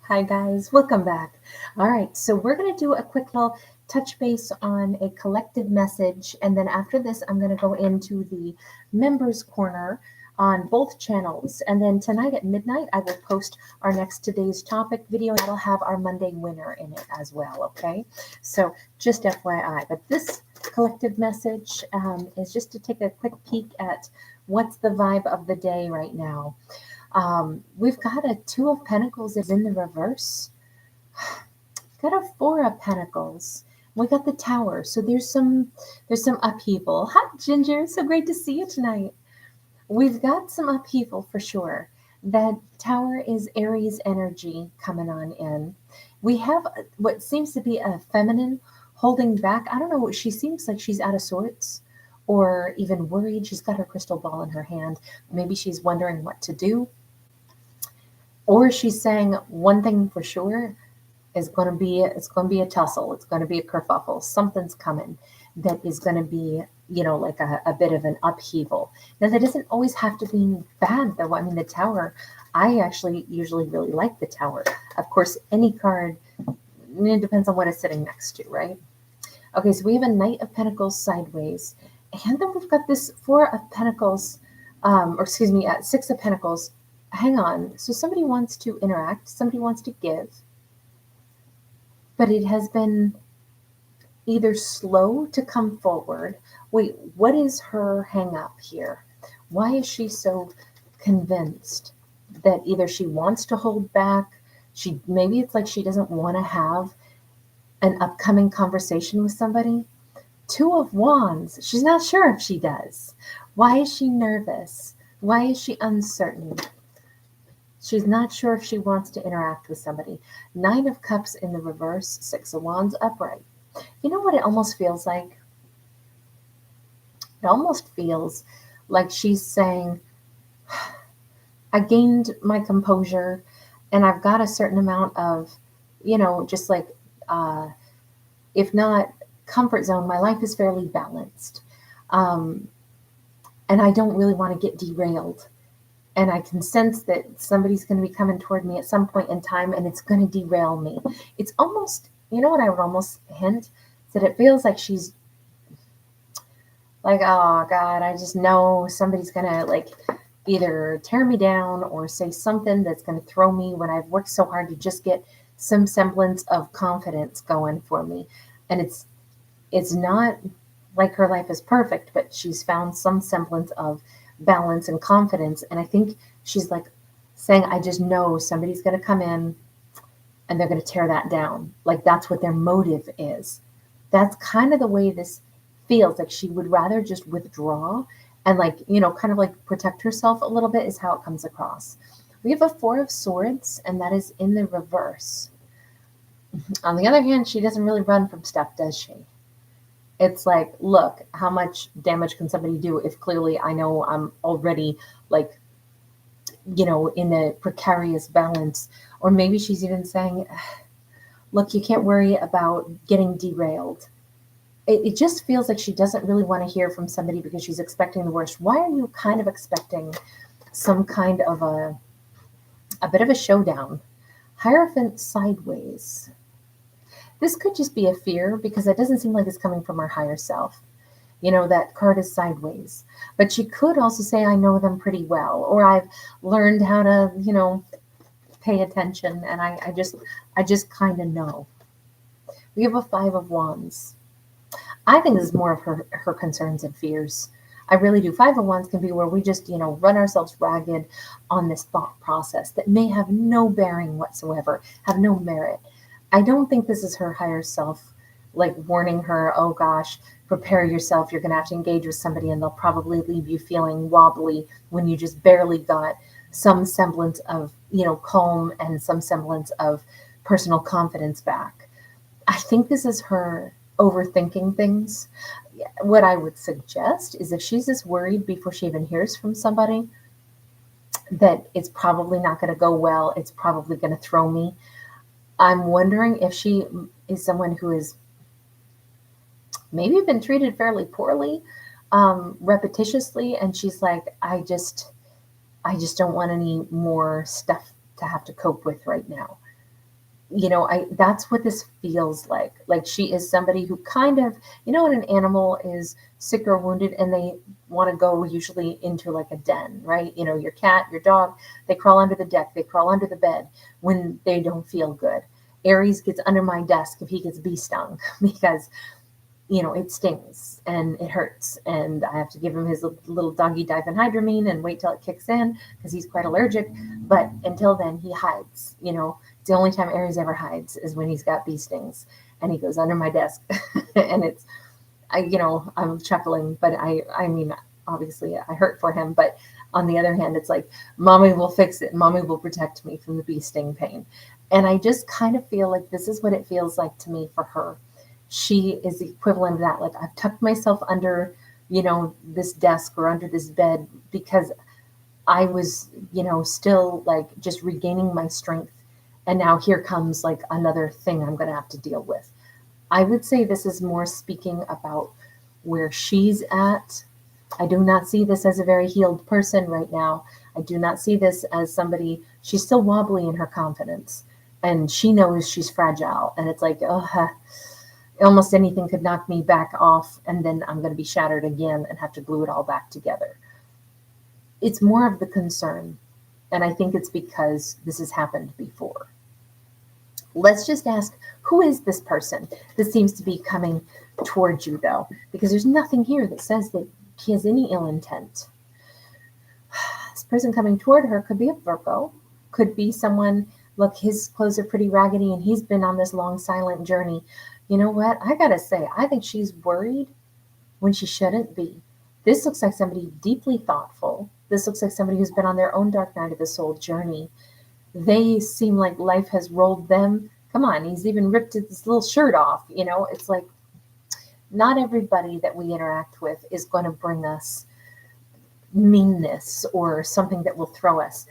Hi guys, welcome back. All right, so we're going to do a quick little touch base on a collective message, and then after this, I'm going to go into the members corner on both channels. And then tonight at midnight, I will post our next today's topic video. That'll have our Monday winner in it as well. Okay, so just FYI, but this collective message is just to take a quick peek at what's the vibe of the day right now. We've got a Two of Pentacles is in the reverse. We've got a Four of Pentacles. We got the Tower. So there's some upheaval. Hi, Ginger. So great to see you tonight. We've got some upheaval for sure. That Tower is Aries energy coming on in. We have what seems to be a feminine holding back. I don't know. She seems like she's out of sorts or even worried. She's got her crystal ball in her hand. Maybe she's wondering what to do. Or she's saying one thing for sure is going to be it's going to be a tussle. It's going to be a kerfuffle. Something's coming that is going to be like a bit of an upheaval. Now that doesn't always have to be bad though. I mean the Tower. I actually usually really like the Tower. Of course, any card. It depends on what it's sitting next to, right? Okay, so we have a Knight of Pentacles sideways, and then we've got this Four of Pentacles, Six of Pentacles. Hang on. So somebody wants to interact, somebody wants to give, but it has been either slow to come forward. Wait, what is her hang up here? Why is she so convinced that either she wants to hold back, maybe it's like she doesn't want to have an upcoming conversation with somebody? Two of Wands. She's not sure if she does. Why is she nervous? Why is she uncertain? She's not sure if she wants to interact with somebody. Nine of Cups in the reverse, Six of Wands upright. You know what it almost feels like? It almost feels like she's saying, I gained my composure and I've got a certain amount of, just like, if not comfort zone, my life is fairly balanced. And I don't really want to get derailed. And I can sense that somebody's going to be coming toward me at some point in time and it's going to derail me. It's almost, what I would almost hint? That it feels like she's like, oh God, I just know somebody's going to like either tear me down or say something that's going to throw me when I've worked so hard to just get some semblance of confidence going for me. And it's not like her life is perfect, but she's found some semblance of balance and confidence. And I think she's like saying, I just know somebody's going to come in and they're going to tear that down. Like that's what their motive is. That's kind of the way this feels. Like she would rather just withdraw and kind of like protect herself a little bit is how it comes across. We have a Four of Swords and that is in the reverse. On the other hand, she doesn't really run from stuff, does she? It's like, look, how much damage can somebody do if clearly I know I'm already like, in a precarious balance. Or maybe she's even saying, look, you can't worry about getting derailed. It just feels like she doesn't really want to hear from somebody because she's expecting the worst. Why are you kind of expecting some kind of a bit of a showdown? Hierophant sideways. This could just be a fear because it doesn't seem like it's coming from her higher self. That card is sideways. But she could also say, I know them pretty well, or I've learned how to, pay attention, and I just kind of know. We have a Five of Wands. I think this is more of her concerns and fears. I really do. Five of Wands can be where we just, run ourselves ragged on this thought process that may have no bearing whatsoever, have no merit. I don't think this is her higher self, like warning her, oh gosh, prepare yourself. You're going to have to engage with somebody and they'll probably leave you feeling wobbly when you just barely got some semblance of, calm and some semblance of personal confidence back. I think this is her overthinking things. What I would suggest is if she's just worried before she even hears from somebody that it's probably not going to go well, it's probably going to throw me. I'm wondering if she is someone who has maybe been treated fairly poorly, repetitiously, and she's like, I just don't want any more stuff to have to cope with right now. that's what this feels like. Like she is somebody who kind of, when an animal is sick or wounded and they want to go usually into like a den, right? Your cat, your dog, they crawl under the deck, they crawl under the bed when they don't feel good. Aries gets under my desk if he gets bee stung because it stings and it hurts. And I have to give him his little doggy diphenhydramine and wait till it kicks in because he's quite allergic. But until then, he hides. It's the only time Aries ever hides is when he's got bee stings and he goes under my desk. And I'm chuckling, but I mean, obviously I hurt for him. But on the other hand, it's like, mommy will fix it. Mommy will protect me from the bee sting pain. And I just kind of feel like this is what it feels like to me for her. She is the equivalent of that. Like, I've tucked myself under, this desk or under this bed because I was, still like just regaining my strength. And now here comes like another thing I'm going to have to deal with. I would say this is more speaking about where she's at. I do not see this as a very healed person right now. I do not see this as somebody, she's still wobbly in her confidence. And she knows she's fragile. And it's like, almost anything could knock me back off, and then I'm going to be shattered again and have to glue it all back together. It's more of the concern, and I think it's because this has happened before. Let's just ask, who is this person that seems to be coming towards you, though? Because there's nothing here that says that he has any ill intent. This person coming toward her could be a Virgo, could be someone, look, his clothes are pretty raggedy, and he's been on this long, silent journey. You know what? I gotta say, I think she's worried when she shouldn't be. This looks like somebody deeply thoughtful. This looks like somebody who's been on their own dark night of the soul journey. They seem like life has rolled them. Come on, he's even ripped his little shirt off. It's like not everybody that we interact with is going to bring us meanness or something that will throw us.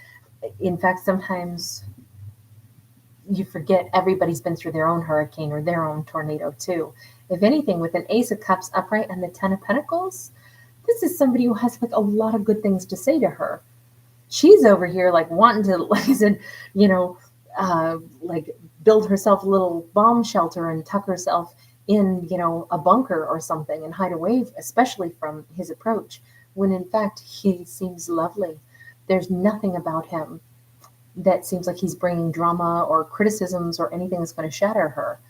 In fact, sometimes you forget everybody's been through their own hurricane or their own tornado too. If anything, with an Ace of Cups upright and the Ten of Pentacles, this is somebody who has like a lot of good things to say to her. She's over here like wanting to, like I said, like build herself a little bomb shelter and tuck herself in, a bunker or something and hide away, especially from his approach, when in fact he seems lovely. There's nothing about him that seems like he's bringing drama or criticisms or anything that's going to shatter her.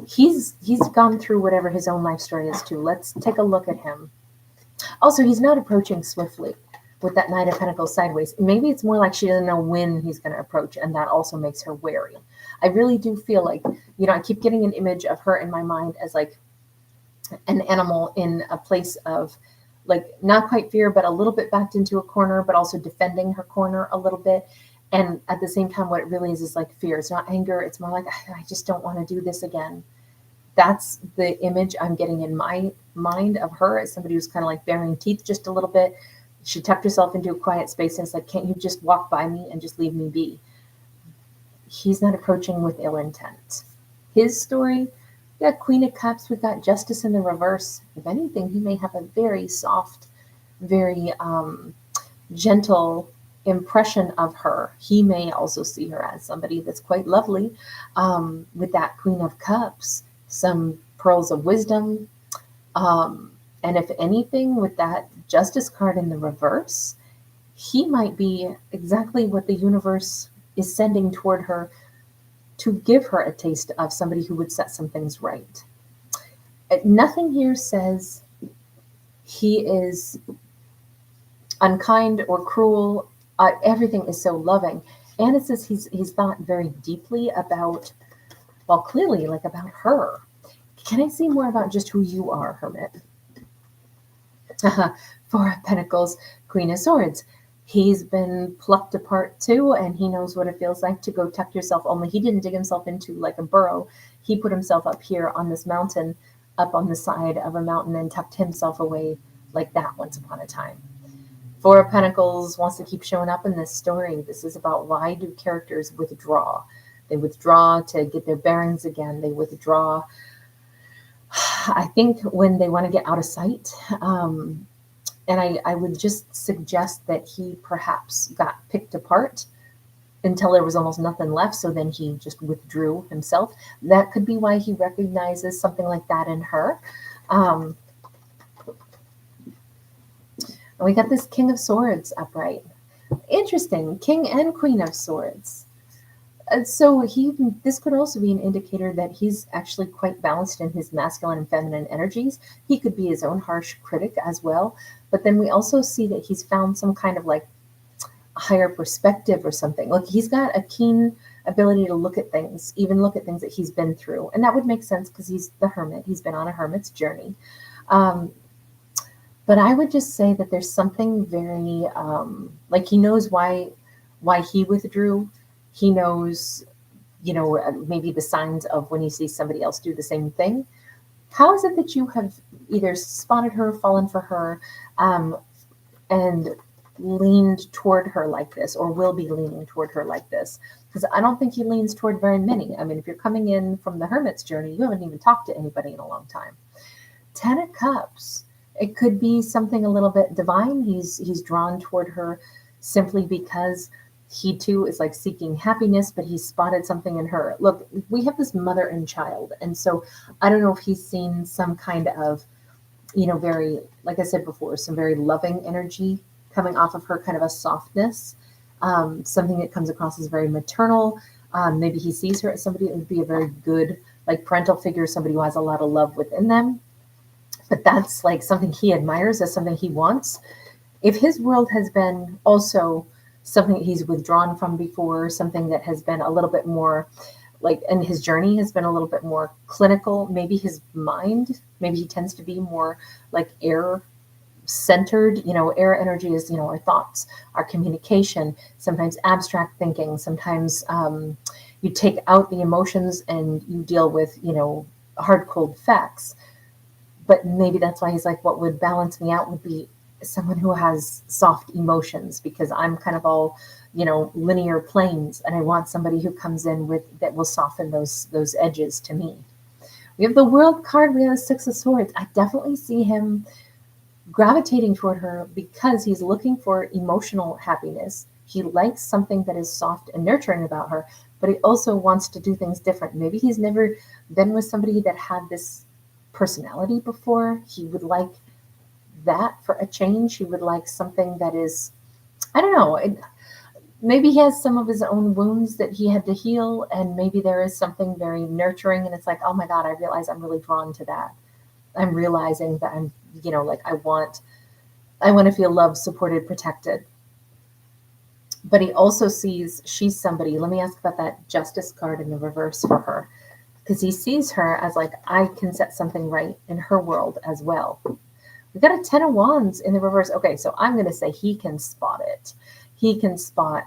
He's gone through whatever his own life story is too. Let's take a look at him. Also, he's not approaching swiftly with that Knight of Pentacles sideways. Maybe it's more like she doesn't know when he's going to approach, and that also makes her wary. I really do feel like, I keep getting an image of her in my mind as like an animal in a place of like not quite fear, but a little bit backed into a corner, but also defending her corner a little bit. And at the same time, what it really is like fear. It's not anger. It's more like, I just don't want to do this again. That's the image I'm getting in my mind of her as somebody who's kind of like baring teeth just a little bit. She tucked herself into a quiet space and it's like, can't you just walk by me and just leave me be? He's not approaching with ill intent. His story, we got Queen of Cups, we've got Justice in the reverse. If anything, he may have a very soft, very gentle impression of her. He may also see her as somebody that's quite lovely. With that Queen of Cups, some pearls of wisdom. And if anything, with that Justice card in the reverse, he might be exactly what the universe is sending toward her to give her a taste of somebody who would set some things right. Nothing here says he is unkind or cruel. Everything is so loving. And it says he's thought very deeply about, well, clearly like about her. Can I see more about just who you are, Hermit? Four of Pentacles, Queen of Swords. He's been plucked apart too, and he knows what it feels like to go tuck yourself. Only he didn't dig himself into like a burrow. He put himself up here on this mountain, up on the side of a mountain, and tucked himself away like that once upon a time. Four of Pentacles wants to keep showing up in this story. This is about why do characters withdraw? They withdraw to get their bearings again. They withdraw, I think, when they want to get out of sight. And I would just suggest that he perhaps got picked apart until there was almost nothing left. So then he just withdrew himself. That could be why he recognizes something like that in her. And we got this King of Swords upright. Interesting, King and Queen of Swords. So this could also be an indicator that he's actually quite balanced in his masculine and feminine energies. He could be his own harsh critic as well. But then we also see that he's found some kind of like higher perspective or something. Like he's got a keen ability to look at things, even look at things that he's been through. And that would make sense because he's the hermit. He's been on a hermit's journey. But I would just say that there's something very, like he knows why he withdrew. He knows, maybe the signs of when he sees somebody else do the same thing. How is it that you have either spotted her, fallen for her, and leaned toward her like this, or will be leaning toward her like this? Because I don't think he leans toward very many. I mean, if you're coming in from the hermit's journey, you haven't even talked to anybody in a long time. 10 of Cups. It could be something a little bit divine. He's drawn toward her simply because he too is like seeking happiness, but he's spotted something in her. Look, we have this mother and child. And so I don't know if he's seen some kind of, very, like I said before, some very loving energy coming off of her, kind of a softness, something that comes across as very maternal. Maybe he sees her as somebody that would be a very good, like parental figure, somebody who has a lot of love within them. But that's like something he admires, as something he wants. If his world has been also something that he's withdrawn from before, something that has been a little bit more like, and his journey has been a little bit more clinical, maybe his mind, maybe he tends to be more like air centered. Air energy is, our thoughts, our communication, sometimes abstract thinking, sometimes you take out the emotions and you deal with, hard, cold facts. But maybe that's why he's like, what would balance me out would be someone who has soft emotions, because I'm kind of all, linear planes, and I want somebody who comes in with that will soften those edges to me. We have the World card. We have the Six of Swords. I definitely see him gravitating toward her because he's looking for emotional happiness. He likes something that is soft and nurturing about her, but he also wants to do things different. Maybe he's never been with somebody that had this personality before. He would like that for a change. He would like something that is, I don't know, maybe he has some of his own wounds that he had to heal, and maybe there is something very nurturing, and it's like, oh my God, I realize I'm really drawn to that. I'm realizing that I'm, like I want to feel loved, supported, protected. But he also sees she's somebody. Let me ask about that Justice card in the reverse for her, because he sees her as like, I can set something right in her world as well. We got a 10 of Wands in the reverse. Okay, so I'm going to say he can spot it. He can spot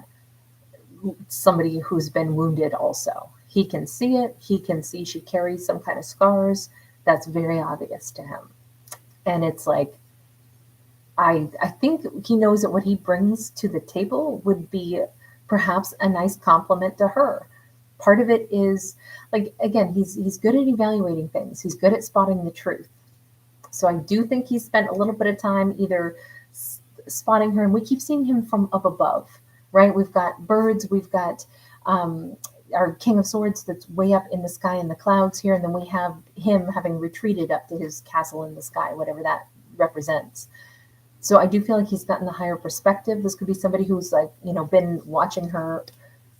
somebody who's been wounded also. He can see it. He can see she carries some kind of scars. That's very obvious to him. And it's like, I think he knows that what he brings to the table would be perhaps a nice compliment to her. Part of it is, like, again, he's good at evaluating things. He's good at spotting the truth. So I do think he spent a little bit of time either spotting her, and we keep seeing him from up above, right? We've got birds, we've got our King of Swords that's way up in the sky in the clouds here, and then we have him having retreated up to his castle in the sky, whatever that represents. So I do feel like he's gotten the higher perspective. This could be somebody who's like, been watching her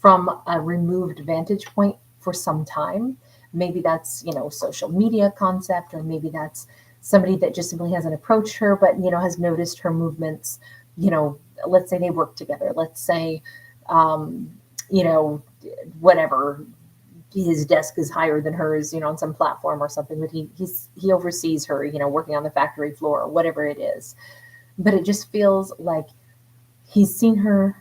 from a removed vantage point for some time. Maybe that's, social media concept, or maybe that's somebody that just simply hasn't approached her, but, has noticed her movements. Let's say they work together. Let's say, whatever, his desk is higher than hers, on some platform or something, but he oversees her, working on the factory floor or whatever it is. But it just feels like he's seen her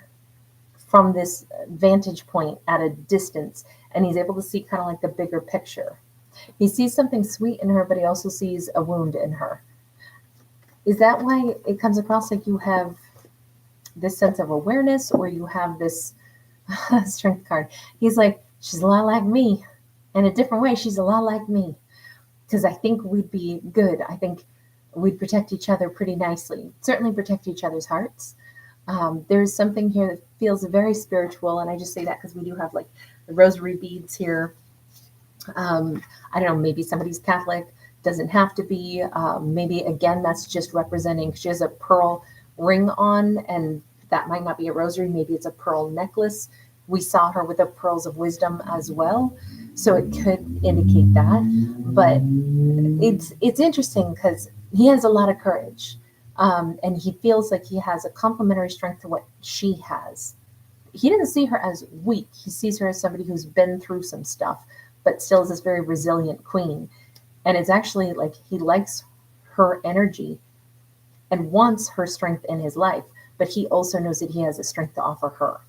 from this vantage point at a distance, and he's able to see kind of like the bigger picture. He sees something sweet in her, but he also sees a wound in her. Is that why it comes across like you have this sense of awareness, or you have this strength card? He's like, she's a lot like me. In a different way, she's a lot like me. Because I think we'd be good. I think we'd protect each other pretty nicely. Certainly protect each other's hearts. There's something here that feels very spiritual, and I just say that because we do have like the rosary beads here. I don't know, maybe somebody's Catholic, doesn't have to be. Maybe again, that's just representing, she has a pearl ring on, and that might not be a rosary, maybe it's a pearl necklace. We saw her with the pearls of wisdom as well, so it could indicate that. But it's interesting because he has a lot of courage, and he feels like he has a complementary strength to what she has. He doesn't see her as weak. He sees her as somebody who's been through some stuff, but still is this very resilient queen. And it's actually like he likes her energy and wants her strength in his life, but he also knows that he has a strength to offer her.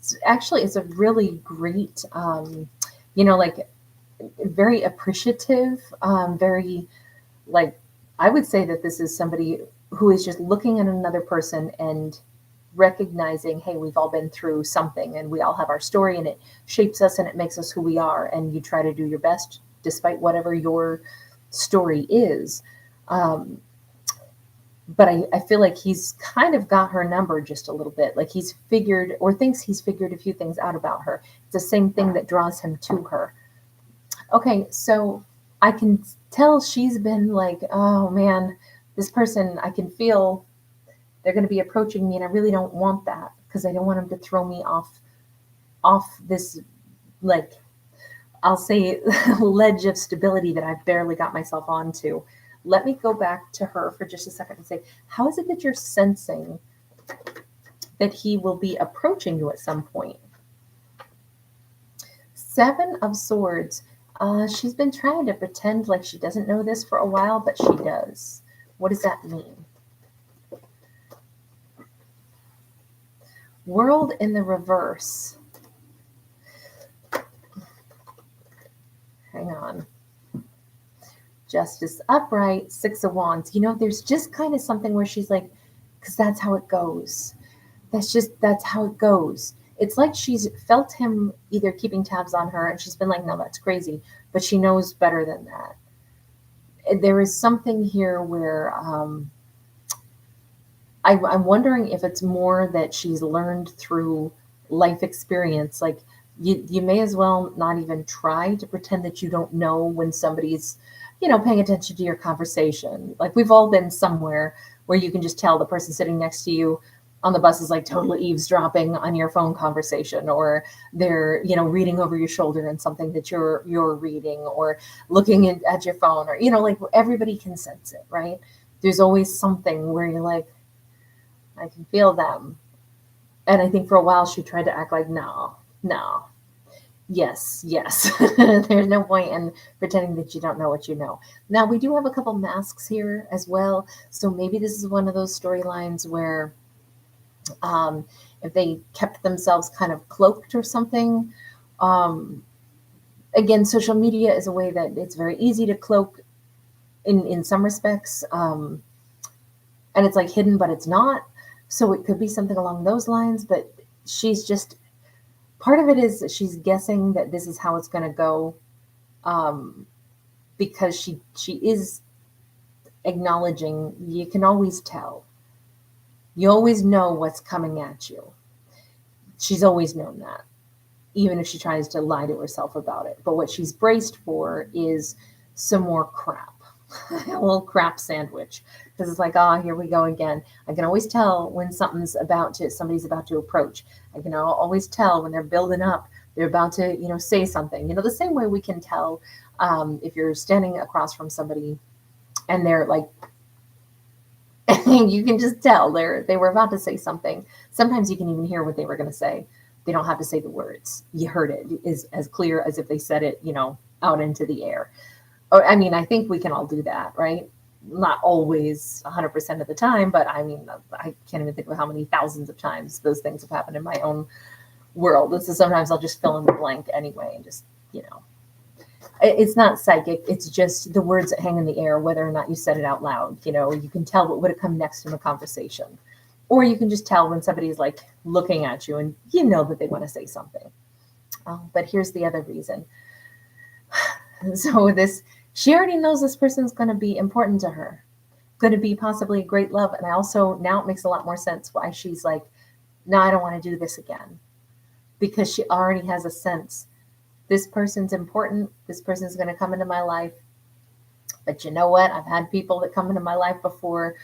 It's a really great, like very appreciative, very like, I would say that this is somebody who is just looking at another person and recognizing, hey, we've all been through something and we all have our story, and it shapes us and it makes us who we are. And you try to do your best despite whatever your story is. But I feel like he's kind of got her number just a little bit. Like he's figured, or thinks he's figured, a few things out about her. It's the same thing that draws him to her. Okay, so I can tell she's been like, oh man, this person, I can feel they're going to be approaching me, and I really don't want that because I don't want them to throw me off this, like, I'll say ledge of stability that I've barely got myself onto. Let me go back to her for just a second and say, how is it that you're sensing that he will be approaching you at some point? 7 of Swords. She's been trying to pretend like she doesn't know this for a while, but she does. What does that mean? World in the reverse. Hang on. Justice upright, 6 of Wands. There's just kind of something where she's like, because that's how it goes. That's how it goes. It's like she's felt him either keeping tabs on her, and she's been like, no, that's crazy. But she knows better than that. There is something here where I'm wondering if it's more that she's learned through life experience. Like you may as well not even try to pretend that you don't know when somebody's paying attention to your conversation. Like we've all been somewhere where you can just tell the person sitting next to you on the bus is like totally eavesdropping on your phone conversation, or they're, reading over your shoulder in something that you're reading, or looking at your phone, or, like everybody can sense it, right? There's always something where you're like, I can feel them. And I think for a while she tried to act like, no. Yes. There's no point in pretending that you don't know what you know. Now, we do have a couple masks here as well. So maybe this is one of those storylines where if they kept themselves kind of cloaked or something. Again, social media is a way that it's very easy to cloak in some respects. And it's like hidden, but it's not. So it could be something along those lines. But she's just... part of it is that she's guessing that this is how it's going to go, because she is acknowledging you can always tell. You always know what's coming at you. She's always known that, even if she tries to lie to herself about it. But what she's braced for is some more crap, a little crap sandwich. Because it's like, here we go again. I can always tell when somebody's about to approach. I can always tell when they're building up, they're about to, say something. The same way we can tell if you're standing across from somebody and they're like, you can just tell they were about to say something. Sometimes you can even hear what they were going to say. They don't have to say the words. You heard it is as clear as if they said it, out into the air. Or, I think we can all do that, right? Not always 100% of the time, but I can't even think of how many thousands of times those things have happened in my own world. So sometimes I'll just fill in the blank anyway and just, it's not psychic. It's just the words that hang in the air, whether or not you said it out loud. You can tell what would have come next in the conversation, or you can just tell when somebody's like looking at you and that they want to say something. But here's the other reason. So she already knows this person's going to be important to her, going to be possibly a great love. And now it makes a lot more sense why she's like, no, I don't want to do this again, because she already has a sense. This person's important. This person's going to come into my life. But you know what? I've had people that come into my life before,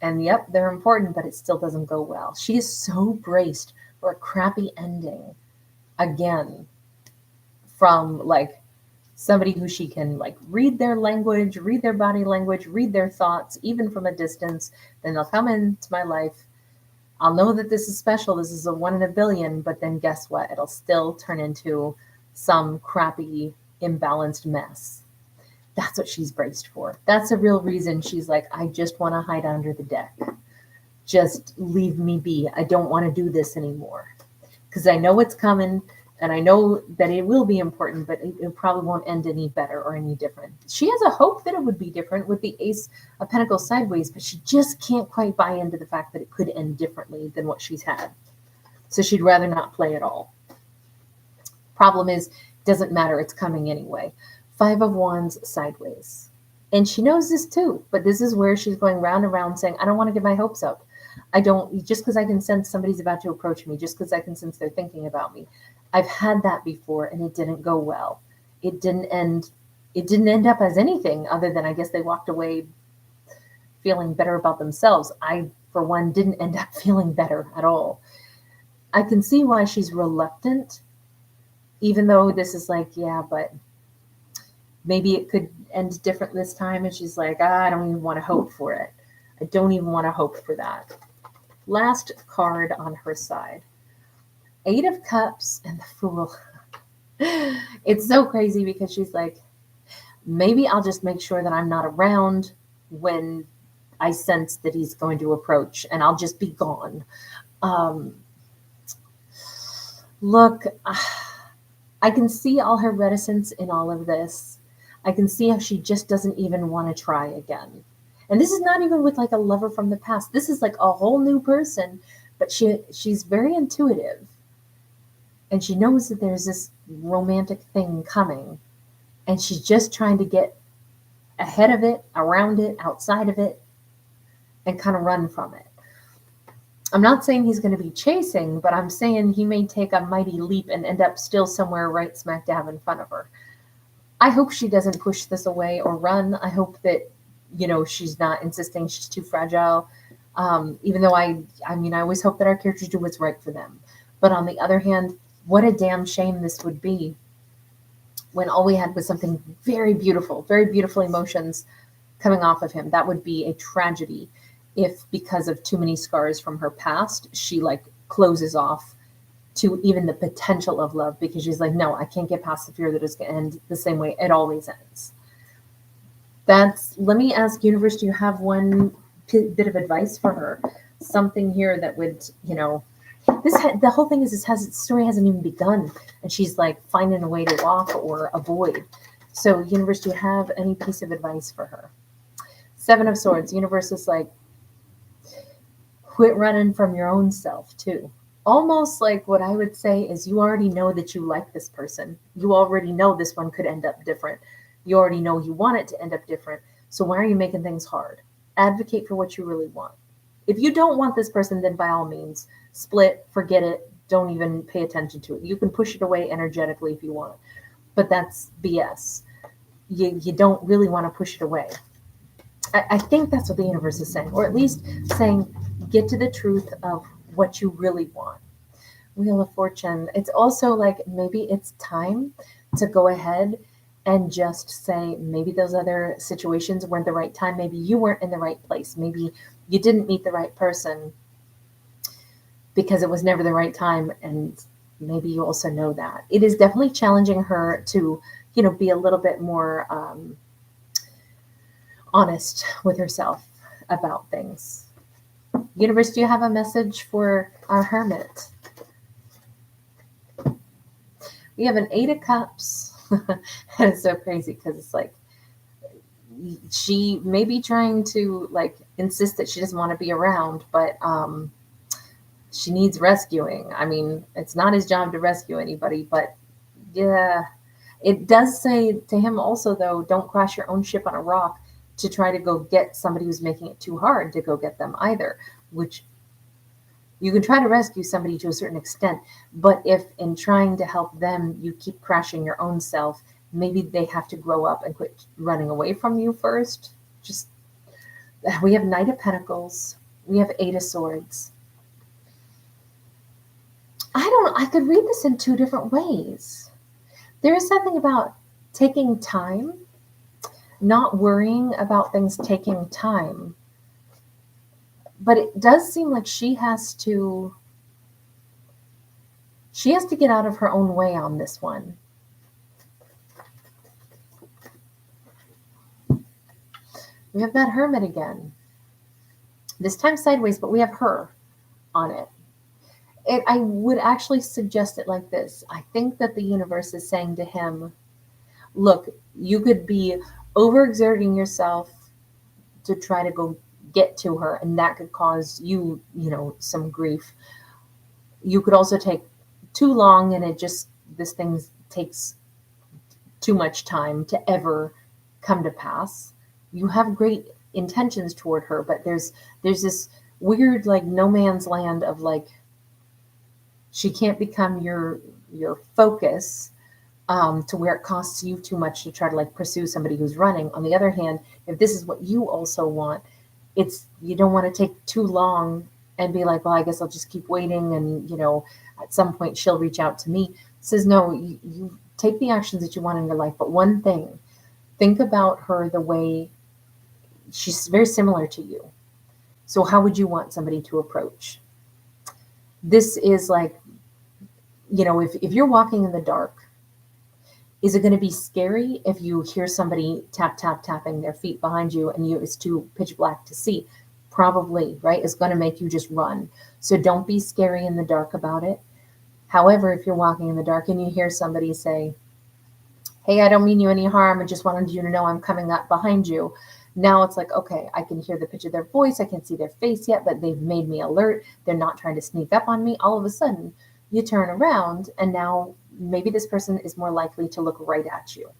and yep, they're important, but it still doesn't go well. She is so braced for a crappy ending again from like somebody who she can like read their language, read their body language, read their thoughts, even from a distance. Then they'll come into my life. I'll know that this is special. This is a 1 in a billion, but then guess what? It'll still turn into some crappy, imbalanced mess. That's what she's braced for. That's the real reason she's like, I just want to hide under the deck. Just leave me be. I don't want to do this anymore. Because I know it's coming, and I know that it will be important, but it probably won't end any better or any different. She has a hope that it would be different with the Ace of Pentacles sideways, but she just can't quite buy into the fact that it could end differently than what she's had. So she'd rather not play at all. Problem is, doesn't matter. It's coming anyway. 5 of Wands sideways. And she knows this too, but this is where she's going round and round saying, I don't want to get my hopes up. I don't, just because I can sense somebody's about to approach me, just because I can sense they're thinking about me. I've had that before and it didn't go well. It didn't end up as anything other than I guess they walked away feeling better about themselves. I, for one, didn't end up feeling better at all. I can see why she's reluctant, even though this is like, yeah, but maybe it could end different this time. And she's like, I don't even want to hope for it. I don't even want to hope for that. Last card on her side. 8 of Cups and the Fool. It's so crazy because she's like, maybe I'll just make sure that I'm not around when I sense that he's going to approach, and I'll just be gone. Look, I can see all her reticence in all of this. I can see how she just doesn't even want to try again. And this is not even with like a lover from the past. This is like a whole new person, but she's very intuitive. And she knows that there's this romantic thing coming. And she's just trying to get ahead of it, around it, outside of it, and kind of run from it. I'm not saying he's going to be chasing, but I'm saying he may take a mighty leap and end up still somewhere right smack dab in front of her. I hope she doesn't push this away or run. I hope that, you know, she's not insisting she's too fragile. Even though I mean, I always hope that our characters do what's right for them. But on the other hand, what a damn shame this would be when all we had was something very beautiful emotions coming off of him. That would be a tragedy if, because of too many scars from her past, she like closes off to even the potential of love, because she's like, no, I can't get past the fear that it's going to end the same way it always ends. Let me ask universe, do you have one bit of advice for her? Something here that would, you know, the whole thing is this story hasn't even begun, and she's like finding a way to walk or avoid. So universe, do you have any piece of advice for her? 7 of Swords. Universe is like, quit running from your own self too. Almost like what I would say is, you already know that you like this person. You already know this one could end up different. You already know you want it to end up different. So why are you making things hard? Advocate for what you really want. If you don't want this person, then by all means, split, forget it, don't even pay attention to it. You can push it away energetically if you want, but that's BS. You don't really want to push it away. I think that's what the universe is saying, or at least saying, get to the truth of what you really want. Wheel of Fortune. It's also like, maybe it's time to go ahead and just say, maybe those other situations weren't the right time. Maybe you weren't in the right place. Maybe you didn't meet the right person because it was never the right time. And maybe you also know that. It is definitely challenging her to, you know, be a little bit more honest with herself about things. Universe, do you have a message for our Hermit? We have an 8 of Cups. And it's so crazy because it's like, she may be trying to like insist that she doesn't want to be around, but she needs rescuing. I mean, it's not his job to rescue anybody, but yeah, it does say to him also, though, don't crash your own ship on a rock to try to go get somebody who's making it too hard to go get them either, which You can try to rescue somebody to a certain extent, but if in trying to help them, you keep crashing your own self, maybe they have to grow up and quit running away from you first. Just, we have Knight of Pentacles. We have Eight of Swords. I could read this in two different ways. There is something about taking time, not worrying about things taking time. But it does seem like she has to get out of her own way on this one. We have that Hermit again. This time sideways, but we have her on it. I would actually suggest it like this. I think that the universe is saying to him, look, you could be overexerting yourself to try to go get to her, and that could cause you, some grief. You could also take too long, and this thing takes too much time to ever come to pass. You have great intentions toward her, but there's this weird, like, no man's land of, like, she can't become your focus, to where it costs you too much to try to, like, pursue somebody who's running. On the other hand, if this is what you also want, you don't want to take too long and be like, well, I guess I'll just keep waiting, and at some point she'll reach out to me. It says, no, you take the actions that you want in your life, but one thing, think about her the way she's very similar to you. So how would you want somebody to approach? This is like, if you're walking in the dark, is it going to be scary if you hear somebody tapping their feet behind you and it's too pitch black to see? Probably, right? It's going to make you just run. So don't be scary in the dark about it. However, if you're walking in the dark and you hear somebody say, hey, I don't mean you any harm, I just wanted you to know I'm coming up behind you. Now it's like, okay, I can hear the pitch of their voice. I can't see their face yet, but they've made me alert. They're not trying to sneak up on me. All of a sudden, you turn around, and now maybe this person is more likely to look right at you.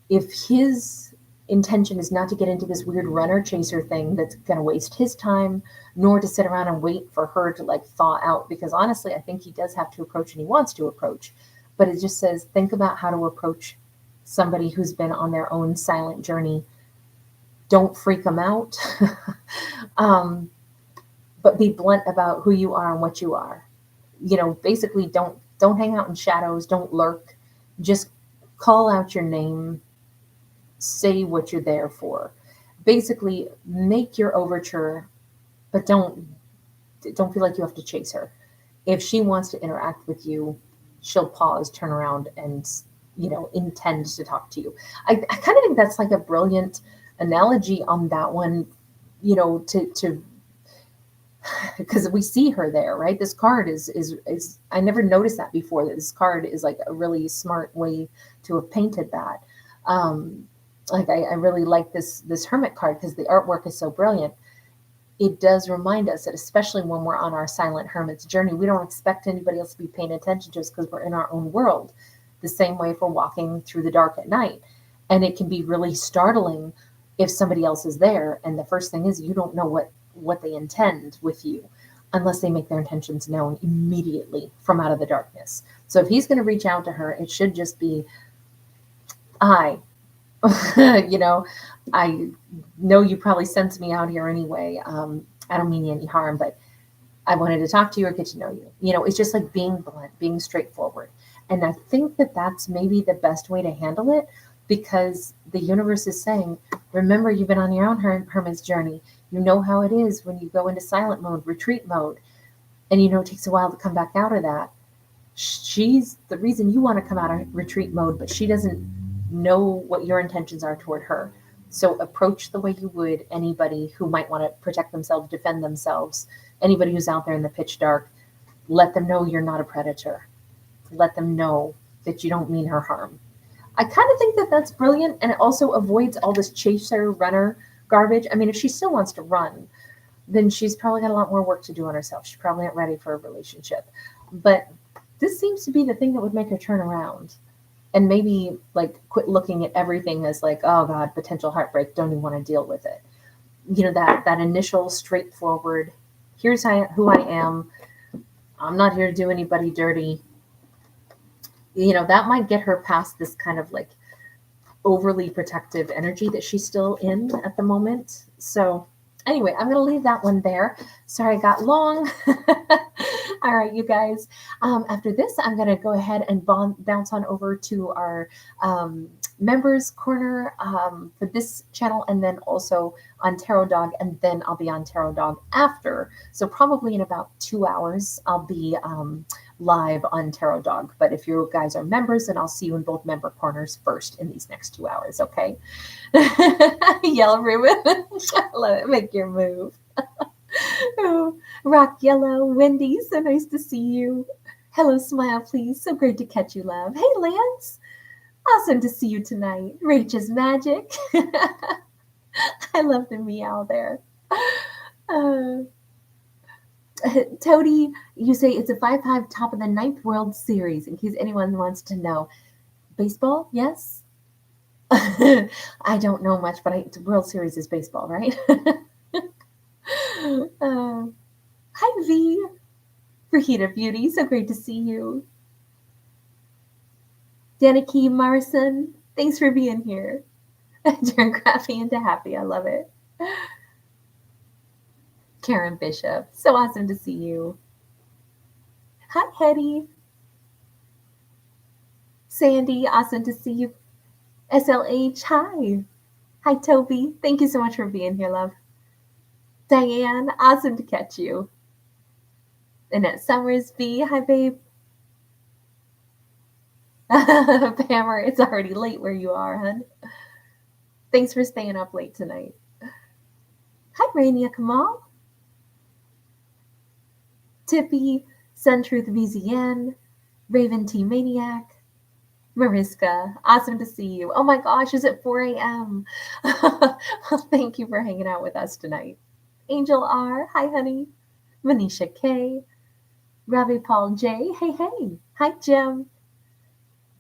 If his intention is not to get into this weird runner chaser thing that's going to waste his time, nor to sit around and wait for her to, like, thaw out, because honestly, I think he does have to approach, and he wants to approach, but it just says, think about how to approach somebody who's been on their own silent journey. Don't freak them out, but be blunt about who you are and what you are. Basically don't hang out in shadows. Don't lurk. Just call out your name. Say what you're there for. Basically, make your overture, but don't feel like you have to chase her. If she wants to interact with you, she'll pause, turn around, and intend to talk to you. I kind of think that's like a brilliant analogy on that one, to because we see her there, right? This card is I never noticed that before, that this card is like a really smart way to have painted that. I really like this Hermit card because the artwork is so brilliant. It does remind us that, especially when we're on our silent hermit's journey, we don't expect anybody else to be paying attention to us because we're in our own world. The same way if we're walking through the dark at night. And it can be really startling if somebody else is there, and the first thing is you don't know what they intend with you unless they make their intentions known immediately from out of the darkness. So if he's going to reach out to her, it should just be, I know you probably sent me out here anyway. I don't mean you any harm, but I wanted to talk to you or get to know you. It's just like being blunt, being straightforward. And I think that that's maybe the best way to handle it, because the universe is saying, remember, you've been on your own hermit's journey. You know how it is when you go into silent mode, retreat mode, and it takes a while to come back out of that. She's the reason you want to come out of retreat mode, but she doesn't know what your intentions are toward her. So approach the way you would anybody who might want to protect themselves, defend themselves, anybody who's out there in the pitch dark. Let them know you're not a predator. Let them know that you don't mean her harm. I kind of think that that's brilliant, and it also avoids all this chaser runner garbage. I mean, if she still wants to run, then she's probably got a lot more work to do on herself. She's probably not ready for a relationship. But this seems to be the thing that would make her turn around and maybe, like, quit looking at everything as like, oh God, potential heartbreak, don't even want to deal with it. That initial straightforward, here's who I am. I'm not here to do anybody dirty. That might get her past this kind of like overly protective energy that she's still in at the moment. So anyway, I'm going to leave that one there. Sorry, I got long. All right, you guys. After this, I'm going to go ahead and bounce on over to our members corner for this channel, and then also on Tarot Dog, and then I'll be on Tarot Dog after. So probably in about 2 hours, I'll be live on Tarot Dog. But if you guys are members, then I'll see you in both member corners first in these next 2 hours, okay? Yellow Ruben, let it make your move. Oh, Rock Yellow, Wendy, so nice to see you. Hello, Smile, please. So great to catch you, love. Hey, Lance. Awesome to see you tonight. Rachel's Magic. I love the meow there. Toady, you say it's a 5-5 top of the 9th World Series, in case anyone wants to know. Baseball, yes? I don't know much, but World Series is baseball, right? Hi, V. Rahita Beauty, so great to see you. Danica Morrison, thanks for being here. Turn Crafty into happy, I love it. Karen Bishop, so awesome to see you. Hi, Hetty. Sandy, awesome to see you. SLH, hi. Hi, Toby. Thank you so much for being here, love. Diane, awesome to catch you. Annette Summers, V, hi, babe. Pammer, it's already late where you are, hun. Thanks for staying up late tonight. Hi, Rainia Kamal. Tippy, Sun Truth VZN, Raven T Maniac, Mariska, awesome to see you. Oh my gosh, is it 4 a.m.? Well, thank you for hanging out with us tonight. Angel R, hi honey. Manisha K, Ravi Paul J, hey hey. Hi Jim.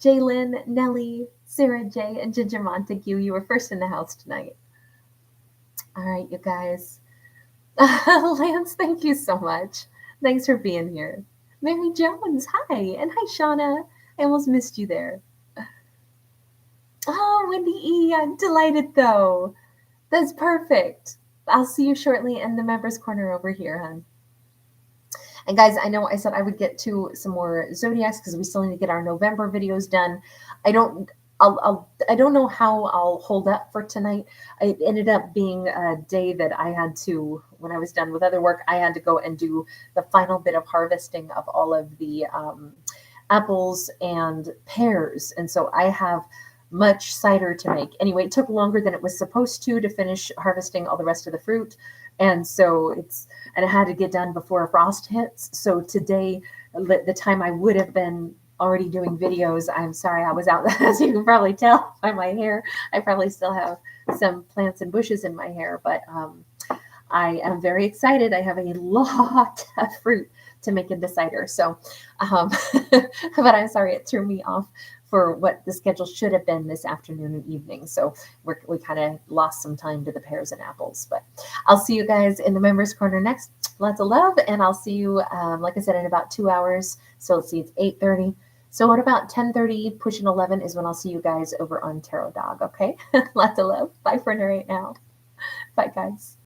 Jalen, Nelly, Sarah J, and Ginger Montague. You were first in the house tonight. All right, you guys. Lance, thank you so much. Thanks for being here. Mary Jones, hi. And hi, Shauna. I almost missed you there. Oh, Wendy E, I'm delighted though. That's perfect. I'll see you shortly in the members corner over here, hon. And guys, I know I said I would get to some more zodiacs because we still need to get our November videos done. I don't know how I'll hold up for tonight. It ended up being a day that I had to, when I was done with other work, I had to go and do the final bit of harvesting of all of the apples and pears. And so I have much cider to make. Anyway, it took longer than it was supposed to finish harvesting all the rest of the fruit. And so and it had to get done before frost hits. So today, the time I would have been already doing videos, I'm sorry, I was out, as you can probably tell by my hair. I probably still have some plants and bushes in my hair, but I am very excited. I have a lot of fruit to make into cider. So, but I'm sorry, it threw me off for what the schedule should have been this afternoon and evening. So we kind of lost some time to the pears and apples, but I'll see you guys in the members corner next. Lots of love. And I'll see you, like I said, in about 2 hours. So let's see, it's 8:30. So at about 10:30, pushing 11 is when I'll see you guys over on Tarot Dog. Okay. Lots of love. Bye for right now. Bye guys.